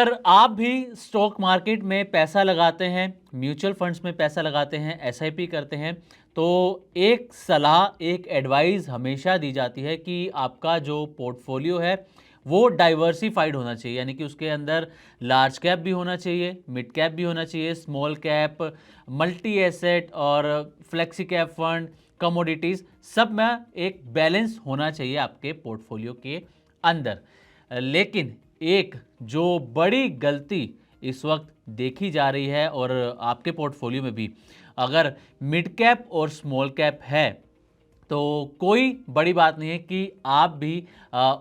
अगर आप भी स्टॉक मार्केट में पैसा लगाते हैं, म्यूचुअल फंड्स में पैसा लगाते हैं, एसआईपी करते हैं, तो एक सलाह, एक एडवाइस हमेशा दी जाती है कि आपका जो पोर्टफोलियो है वो डाइवर्सिफाइड होना चाहिए, यानी कि उसके अंदर लार्ज कैप भी होना चाहिए, मिड कैप भी होना चाहिए, स्मॉल कैप, मल्टी एसेट और फ्लेक्सी कैप फंड, कमोडिटीज़, सब में एक बैलेंस होना चाहिए आपके पोर्टफोलियो के अंदर। लेकिन एक जो बड़ी गलती इस वक्त देखी जा रही है और आपके पोर्टफोलियो में भी, अगर मिड कैप और स्मॉल कैप है तो कोई बड़ी बात नहीं है कि आप भी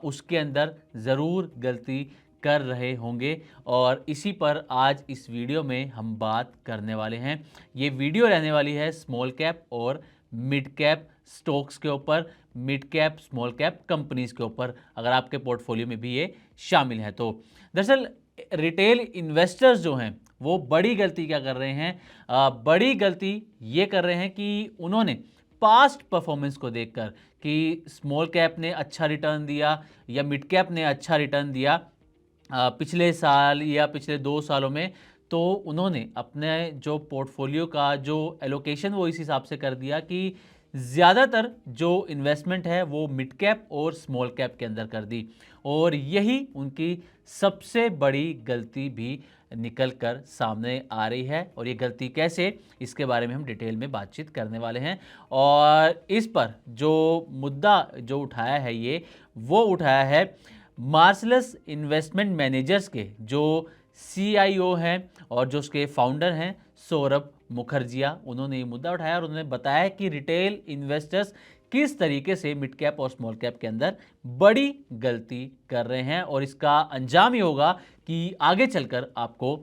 उसके अंदर ज़रूर गलती कर रहे होंगे। और इसी पर आज इस वीडियो में हम बात करने वाले हैं। ये वीडियो रहने वाली है स्मॉल कैप और मिड कैप स्टॉक्स के ऊपर, mid cap small cap companies के ऊपर, अगर आपके पोर्टफोलियो में भी ये शामिल है तो। दरअसल रिटेल इन्वेस्टर्स जो हैं वो बड़ी गलती क्या कर रहे हैं? बड़ी गलती ये कर रहे हैं कि उन्होंने पास्ट परफॉर्मेंस को देखकर कि स्मॉल कैप ने अच्छा रिटर्न दिया या मिड कैप ने अच्छा रिटर्न दिया पिछले साल या पिछले 2 सालों में, तो उन्होंने अपने जो पोर्टफोलियो का जो एलोकेशन वो इस हिसाब से कर दिया कि ज़्यादातर जो इन्वेस्टमेंट है वो मिड कैप और स्मॉल कैप के अंदर कर दी। और यही उनकी सबसे बड़ी गलती भी निकल कर सामने आ रही है। और ये गलती कैसे, इसके बारे में हम डिटेल में बातचीत करने वाले हैं। और इस पर जो मुद्दा जो उठाया है ये वो उठाया है मार्सलस इन्वेस्टमेंट मैनेजर्स के जो सीआईओ हैं और जो उसके फाउंडर हैं सौरभ मुखर्जिया। उन्होंने ये मुद्दा उठाया और उन्होंने बताया कि रिटेल इन्वेस्टर्स किस तरीके से मिड कैप और स्मॉल कैप के अंदर बड़ी गलती कर रहे हैं और इसका अंजाम ये होगा कि आगे चलकर आपको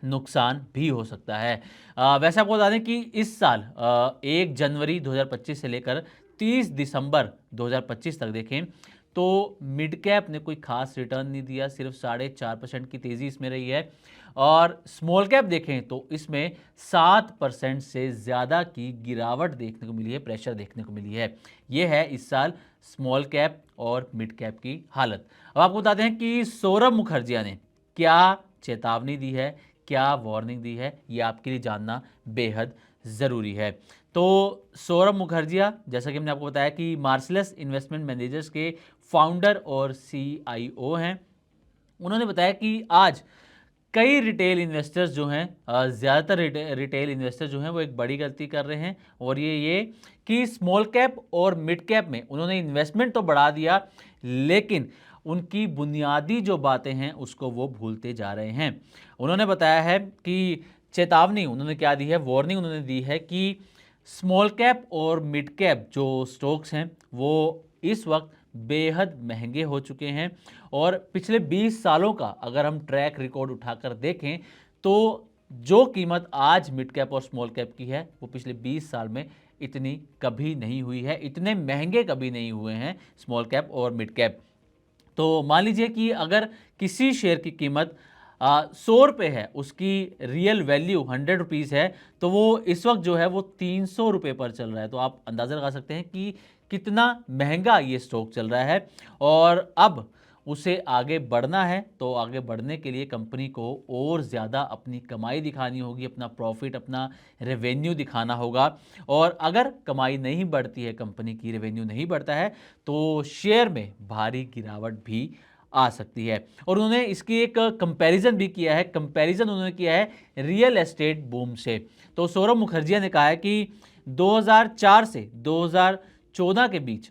नुकसान भी हो सकता है। वैसे आपको बता दें कि इस साल 1 जनवरी 2025 से लेकर 30 दिसंबर 2025 तक देखें तो मिड कैप ने कोई खास रिटर्न नहीं दिया, सिर्फ 4.5% की तेज़ी इसमें रही है। और स्मॉल कैप देखें तो इसमें 7% से ज़्यादा की गिरावट देखने को मिली है, प्रेशर देखने को मिली है। ये है इस साल स्मॉल कैप और मिड कैप की हालत। अब आपको बताते हैं कि सौरभ मुखर्जिया ने क्या चेतावनी दी है, क्या वार्निंग दी है, ये आपके लिए जानना बेहद ज़रूरी है। तो सौरभ मुखर्जिया, जैसा कि हमने आपको बताया कि मार्सलस इन्वेस्टमेंट मैनेजर्स के फाउंडर और सीआईओ हैं, उन्होंने बताया कि आज कई रिटेल इन्वेस्टर्स जो हैं, ज़्यादातर रिटेल इन्वेस्टर जो हैं वो एक बड़ी गलती कर रहे हैं। और ये कि स्मॉल कैप और मिड कैप में उन्होंने इन्वेस्टमेंट तो बढ़ा दिया, लेकिन उनकी बुनियादी जो बातें हैं उसको वो भूलते जा रहे हैं। उन्होंने बताया है कि चेतावनी उन्होंने क्या दी है, वार्निंग उन्होंने दी है कि स्मॉल कैप और मिड कैप जो स्टॉक्स हैं वो इस वक्त बेहद महंगे हो चुके हैं। और पिछले 20 सालों का अगर हम ट्रैक रिकॉर्ड उठाकर देखें तो जो कीमत आज मिड कैप और स्मॉल कैप की है वो पिछले 20 साल में इतनी कभी नहीं हुई है, इतने महंगे कभी नहीं हुए हैं स्मॉल कैप और मिड कैप। तो मान लीजिए कि अगर किसी शेयर की कीमत 100 रुपये है, उसकी रियल वैल्यू 100 रुपीज़ है, तो वो इस वक्त जो है वो 300 रुपये पर चल रहा है। तो आप अंदाज़ा लगा सकते हैं कि कितना महंगा ये स्टॉक चल रहा है। और अब उसे आगे बढ़ना है तो आगे बढ़ने के लिए कंपनी को और ज़्यादा अपनी कमाई दिखानी होगी, अपना प्रॉफिट, अपना रेवेन्यू दिखाना होगा। और अगर कमाई नहीं बढ़ती है, कंपनी की रेवेन्यू नहीं बढ़ता है, तो शेयर में भारी गिरावट भी आ सकती है। और उन्होंने इसकी एक कंपैरिजन भी किया है, कंपैरिजन उन्होंने किया है रियल एस्टेट बूम से। तो सौरभ मुखर्जिया ने कहा है कि 2004 से 2014 के बीच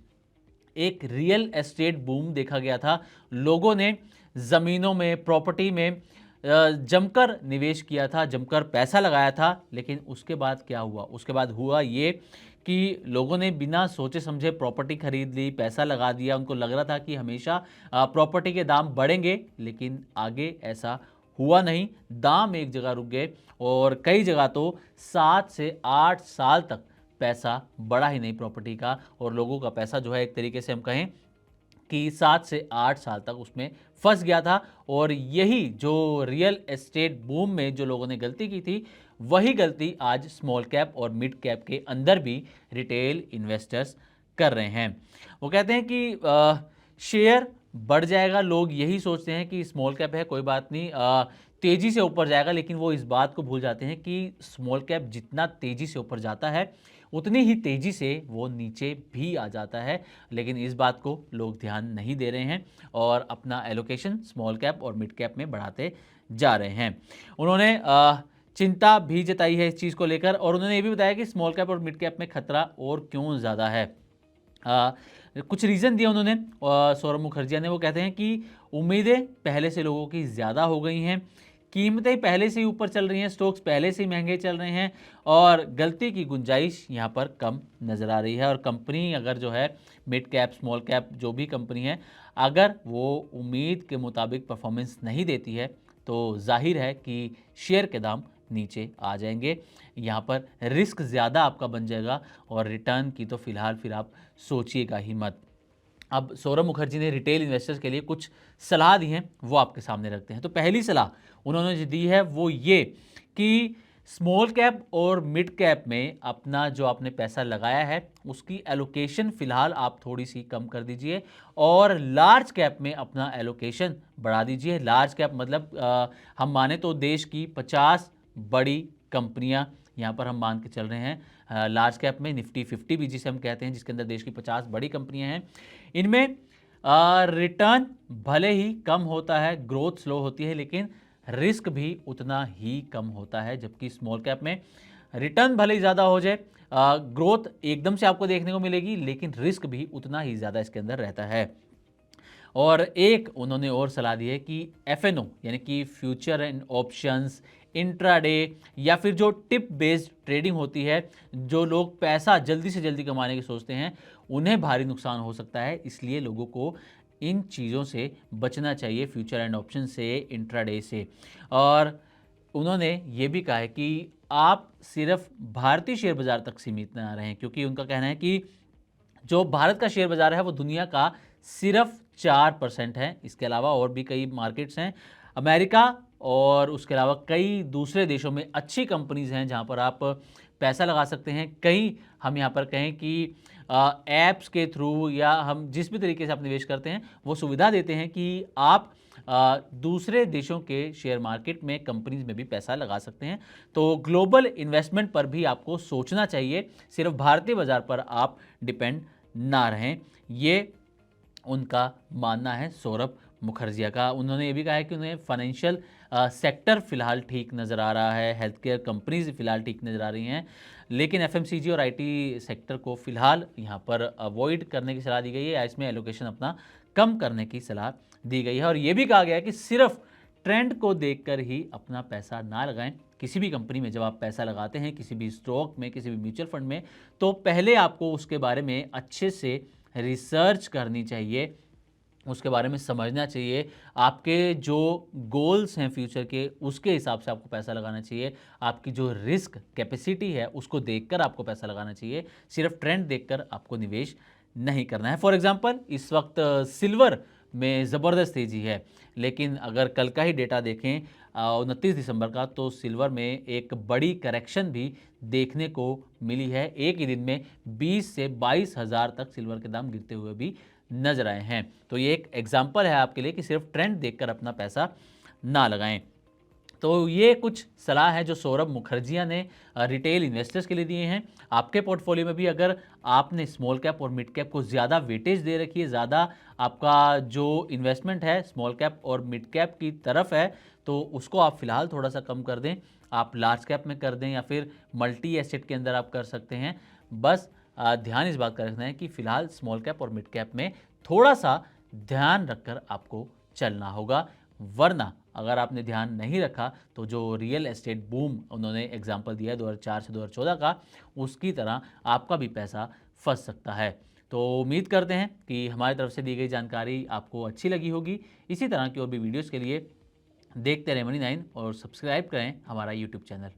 एक रियल एस्टेट बूम देखा गया था। लोगों ने ज़मीनों में, प्रॉपर्टी में जमकर निवेश किया था, जमकर पैसा लगाया था। लेकिन उसके बाद क्या हुआ? उसके बाद हुआ ये कि लोगों ने बिना सोचे समझे प्रॉपर्टी खरीद ली, पैसा लगा दिया। उनको लग रहा था कि हमेशा प्रॉपर्टी के दाम बढ़ेंगे, लेकिन आगे ऐसा हुआ नहीं। दाम एक जगह रुक गए और कई जगह तो 7 से 8 साल तक पैसा बढ़ा ही नहीं प्रॉपर्टी का। और लोगों का पैसा जो है एक तरीके से हम कहें कि 7 से 8 साल तक उसमें फंस गया था। और यही जो रियल एस्टेट बूम में जो लोगों ने गलती की थी, वही गलती आज स्मॉल कैप और मिड कैप के अंदर भी रिटेल इन्वेस्टर्स कर रहे हैं। वो कहते हैं कि शेयर बढ़ जाएगा। लोग यही सोचते हैं कि स्मॉल कैप है, कोई बात नहीं, तेज़ी से ऊपर जाएगा, लेकिन वो इस बात को भूल जाते हैं कि स्मॉल कैप जितना तेज़ी से ऊपर जाता है उतनी ही तेज़ी से वो नीचे भी आ जाता है, लेकिन इस बात को लोग ध्यान नहीं दे रहे हैं और अपना एलोकेशन स्मॉल कैप और मिड कैप में बढ़ाते जा रहे हैं। उन्होंने चिंता भी जताई है इस चीज़ को लेकर और उन्होंने ये भी बताया कि स्मॉल कैप और मिड कैप में खतरा और क्यों ज़्यादा है। कुछ रीज़न दिए उन्होंने, सौरभ मुखर्जी ने। वो कहते हैं कि उम्मीदें पहले से लोगों की ज़्यादा हो गई हैं, कीमतें पहले से ही ऊपर चल रही हैं, स्टॉक्स पहले से ही महंगे चल रहे हैं और गलती की गुंजाइश यहाँ पर कम नज़र आ रही है। और कंपनी अगर जो है मिड कैप स्मॉल कैप जो भी कंपनी है, अगर वो उम्मीद के मुताबिक परफॉर्मेंस नहीं देती है तो जाहिर है कि शेयर के दाम नीचे आ जाएंगे। यहाँ पर रिस्क ज़्यादा आपका बन जाएगा और रिटर्न की तो फिलहाल फिर आप सोचिएगा ही मत। अब सौरभ मुखर्जी ने रिटेल इन्वेस्टर्स के लिए कुछ सलाह दी हैं, वो आपके सामने रखते हैं। तो पहली सलाह उन्होंने जो दी है वो ये कि स्मॉल कैप और मिड कैप में अपना जो आपने पैसा लगाया है उसकी एलोकेशन फ़िलहाल आप थोड़ी सी कम कर दीजिए और लार्ज कैप में अपना एलोकेशन बढ़ा दीजिए। लार्ज कैप मतलब हम माने तो देश की 50 बड़ी कंपनियां यहाँ पर हम मान के चल रहे हैं। लार्ज कैप में निफ्टी 50 भी जिसे हम कहते हैं, जिसके अंदर देश की 50 बड़ी कंपनियां हैं। इनमें रिटर्न भले ही कम होता है, ग्रोथ स्लो होती है, लेकिन रिस्क भी उतना ही कम होता है। जबकि स्मॉल कैप में रिटर्न भले ही ज़्यादा हो जाए, ग्रोथ एकदम से आपको देखने को मिलेगी, लेकिन रिस्क भी उतना ही ज़्यादा इसके अंदर रहता है। और एक उन्होंने और सलाह दी है कि एफएनओ यानी कि फ्यूचर एंड ऑप्शंस, इंट्राडे या फिर जो टिप बेस्ड ट्रेडिंग होती है, जो लोग पैसा जल्दी से जल्दी कमाने की सोचते हैं, उन्हें भारी नुकसान हो सकता है। इसलिए लोगों को इन चीज़ों से बचना चाहिए, फ्यूचर एंड ऑप्शन से, इंट्राडे से। और उन्होंने ये भी कहा है कि आप सिर्फ भारतीय शेयर बाजार तक सीमित ना रहें, क्योंकि उनका कहना है कि जो भारत का शेयर बाजार है वो दुनिया का सिर्फ 4% है। इसके अलावा और भी कई मार्केट्स हैं, अमेरिका और उसके अलावा कई दूसरे देशों में अच्छी कंपनीज हैं जहां पर आप पैसा लगा सकते हैं। कई हम यहां पर कहें कि ऐप्स के थ्रू या हम जिस भी तरीके से आप निवेश करते हैं वो सुविधा देते हैं कि आप दूसरे देशों के शेयर मार्केट में कंपनीज में भी पैसा लगा सकते हैं। तो ग्लोबल इन्वेस्टमेंट पर भी आपको सोचना चाहिए, सिर्फ भारतीय बाजार पर आप डिपेंड ना रहें। ये उनका मानना है सौरभ मुखर्जिया का। उन्होंने ये भी कहा है कि उन्हें फाइनेंशियल सेक्टर फिलहाल ठीक नज़र आ रहा है, हेल्थ केयर कंपनीज फिलहाल ठीक नज़र आ रही हैं, लेकिन एफएमसीजी और आईटी सेक्टर को फिलहाल यहाँ पर अवॉइड करने की सलाह दी गई है या इसमें एलोकेशन अपना कम करने की सलाह दी गई है। और ये भी कहा गया है कि सिर्फ ट्रेंड को देखकर ही अपना पैसा ना लगाएं। किसी भी कंपनी में जब आप पैसा लगाते हैं, किसी भी स्टॉक में, किसी भी म्यूचुअल फंड में, तो पहले आपको उसके बारे में अच्छे से रिसर्च करनी चाहिए, उसके बारे में समझना चाहिए। आपके जो गोल्स हैं फ्यूचर के, उसके हिसाब से आपको पैसा लगाना चाहिए। आपकी जो रिस्क कैपेसिटी है उसको देखकर आपको पैसा लगाना चाहिए, सिर्फ ट्रेंड देखकर आपको निवेश नहीं करना है। फॉर एग्जांपल इस वक्त सिल्वर में ज़बरदस्त तेज़ी है, लेकिन अगर कल का ही डेटा देखें 29 दिसंबर का, तो सिल्वर में एक बड़ी करेक्शन भी देखने को मिली है। एक ही दिन में 20 से 22 हज़ार तक सिल्वर के दाम गिरते हुए भी नजर आए हैं। तो ये एक एग्जाम्पल है आपके लिए कि सिर्फ ट्रेंड देखकर अपना पैसा ना लगाएं। तो ये कुछ सलाह है जो सौरभ मुखर्जिया ने रिटेल इन्वेस्टर्स के लिए दिए हैं। आपके पोर्टफोलियो में भी अगर आपने स्मॉल कैप और मिड कैप को ज़्यादा वेटेज दे रखी है, ज़्यादा आपका जो इन्वेस्टमेंट है स्मॉल कैप और मिड कैप की तरफ है, तो उसको आप फिलहाल थोड़ा सा कम कर दें, आप लार्ज कैप में कर दें या फिर मल्टी एसेट के अंदर आप कर सकते हैं। बस ध्यान इस बात का रखना है कि फिलहाल स्मॉल कैप और मिड कैप में थोड़ा सा ध्यान रखकर आपको चलना होगा, वरना अगर आपने ध्यान नहीं रखा तो जो रियल एस्टेट बूम उन्होंने एग्जांपल दिया है 2004 से 2014 का, उसकी तरह आपका भी पैसा फंस सकता है। तो उम्मीद करते हैं कि हमारी तरफ से दी गई जानकारी आपको अच्छी लगी होगी। इसी तरह की और भी वीडियोज़ के लिए देखते रहें मनी 9 और सब्सक्राइब करें हमारा यूट्यूब चैनल।